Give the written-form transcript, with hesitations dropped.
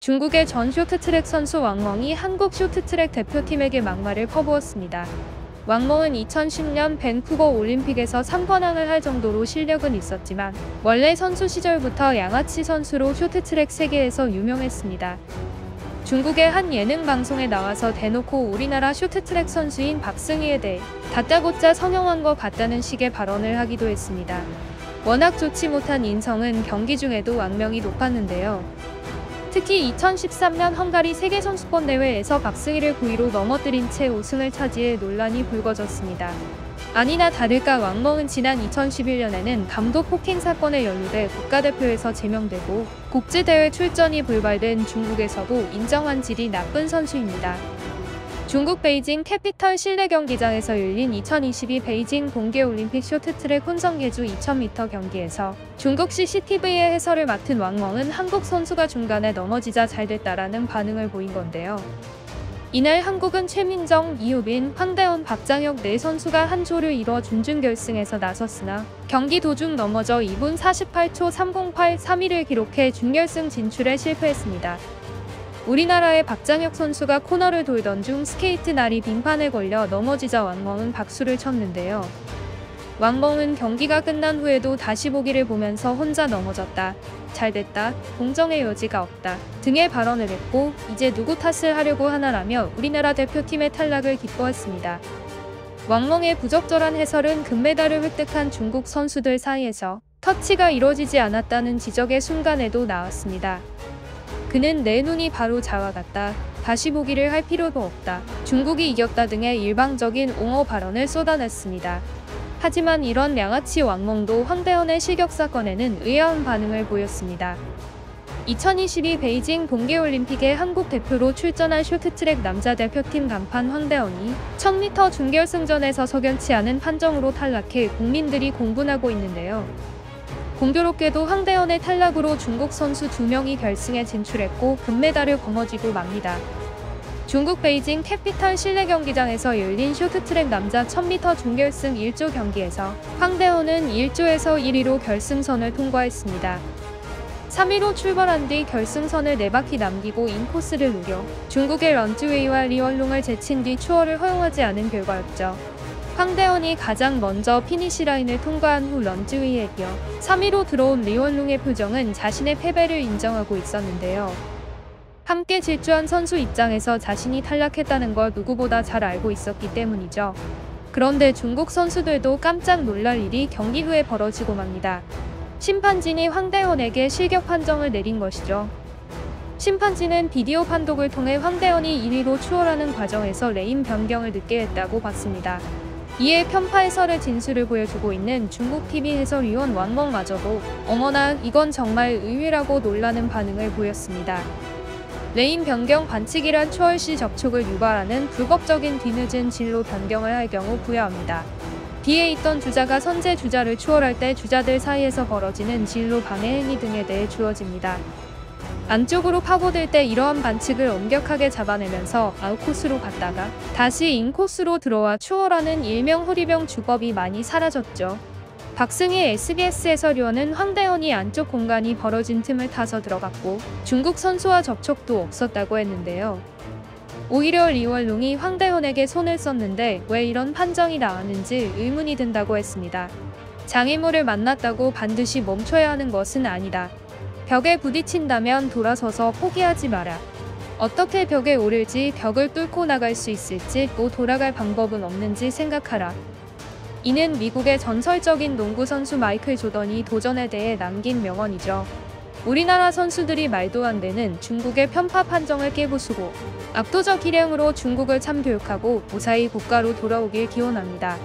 중국의 전 쇼트트랙 선수 왕멍이 한국 쇼트트랙 대표팀에게 막말을 퍼부었습니다. 왕멍은 2010년 밴쿠버 올림픽에서 3관왕을 할 정도로 실력은 있었지만 원래 선수 시절부터 양아치 선수로 쇼트트랙 세계에서 유명했습니다. 중국의 한 예능 방송에 나와서 대놓고 우리나라 쇼트트랙 선수인 박승희에 대해 다짜고짜 성형한 것 같다는 식의 발언을 하기도 했습니다. 워낙 좋지 못한 인성은 경기 중에도 악명이 높았는데요. 특히 2013년 헝가리 세계선수권 대회에서 박승희를 9위로 넘어뜨린 채 우승을 차지해 논란이 불거졌습니다. 아니나 다를까 왕멍은 지난 2011년에는 감독 폭행 사건에 연루돼 국가대표에서 제명되고 국제대회 출전이 불발된 중국에서도 인정한 질이 나쁜 선수입니다. 중국 베이징 캐피털 실내 경기장에서 열린 2022 베이징 동계올림픽 쇼트트랙 혼성계주 2000m 경기에서 중국 CCTV의 해설을 맡은 왕멍은 한국 선수가 중간에 넘어지자 잘됐다라는 반응을 보인 건데요. 이날 한국은 최민정, 이우빈, 황대헌, 박장혁 4선수가 한 조를 이뤄 준준결승에서 나섰으나 경기 도중 넘어져 2분 48초 308 3위를 기록해 준결승 진출에 실패했습니다. 우리나라의 박장혁 선수가 코너를 돌던 중 스케이트 날이 빙판에 걸려 넘어지자 왕멍은 박수를 쳤는데요. 왕멍은 경기가 끝난 후에도 다시 보기를 보면서 혼자 넘어졌다, 잘됐다, 공정의 여지가 없다 등의 발언을 했고 이제 누구 탓을 하려고 하나라며 우리나라 대표팀의 탈락을 기뻐했습니다. 왕멍의 부적절한 해설은 금메달을 획득한 중국 선수들 사이에서 터치가 이뤄지지 않았다는 지적의 순간에도 나왔습니다. 그는 내 눈이 바로 자와 같다, 다시 보기를 할 필요도 없다, 중국이 이겼다 등의 일방적인 옹호 발언을 쏟아냈습니다. 하지만 이런 양아치 왕멍도 황대헌의 실격 사건에는 의아한 반응을 보였습니다. 2022 베이징 동계올림픽에 한국 대표로 출전할 쇼트트랙 남자 대표팀 간판 황대헌이 1000m 준결승전에서 석연치 않은 판정으로 탈락해 국민들이 공분하고 있는데요. 공교롭게도 황대헌의 탈락으로 중국 선수 2명이 결승에 진출했고 금메달을 거머쥐고 맙니다. 중국 베이징 캐피털 실내 경기장에서 열린 쇼트트랙 남자 1000m 준결승 1조 경기에서 황대헌은 1조에서 1위로 결승선을 통과했습니다. 3위로 출발한 뒤 결승선을 4바퀴 남기고 인코스를 노려 중국의 런즈웨이와 리원룽을 제친 뒤 추월을 허용하지 않은 결과였죠. 황대헌이 가장 먼저 피니시 라인을 통과한 후 런즈웨이에 이어 3위로 들어온 리원룽의 표정은 자신의 패배를 인정하고 있었는데요. 함께 질주한 선수 입장에서 자신이 탈락했다는 걸 누구보다 잘 알고 있었기 때문이죠. 그런데 중국 선수들도 깜짝 놀랄 일이 경기 후에 벌어지고 맙니다. 심판진이 황대헌에게 실격 판정을 내린 것이죠. 심판진은 비디오 판독을 통해 황대헌이 1위로 추월하는 과정에서 레인 변경을 늦게 했다고 봤습니다. 이에 편파 해설의 진술을 보여주고 있는 중국 TV 해설위원 왕멍마저도 어머나 이건 정말 의외라고 놀라는 반응을 보였습니다. 레인 변경 반칙이란 추월 시 접촉을 유발하는 불법적인 뒤늦은 진로 변경을 할 경우 부여합니다. 뒤에 있던 주자가 선제 주자를 추월할 때 주자들 사이에서 벌어지는 진로 방해 행위 등에 대해 주어집니다. 안쪽으로 파고들 때 이러한 반칙을 엄격하게 잡아내면서 아웃코스로 갔다가 다시 인코스로 들어와 추월하는 일명 호리병 주법이 많이 사라졌죠. 박승희 SBS 해설위원은 황대헌이 안쪽 공간이 벌어진 틈을 타서 들어갔고 중국 선수와 접촉도 없었다고 했는데요. 오히려 리원룽이 황대헌에게 손을 썼는데 왜 이런 판정이 나왔는지 의문이 든다고 했습니다. 장애물을 만났다고 반드시 멈춰야 하는 것은 아니다. 벽에 부딪힌다면 돌아서서 포기하지 마라. 어떻게 벽에 오를지, 벽을 뚫고 나갈 수 있을지, 또 돌아갈 방법은 없는지 생각하라. 이는 미국의 전설적인 농구 선수 마이클 조던이 도전에 대해 남긴 명언이죠. 우리나라 선수들이 말도 안 되는 중국의 편파 판정을 깨부수고 압도적 기량으로 중국을 참교육하고 무사히 국가로 돌아오길 기원합니다.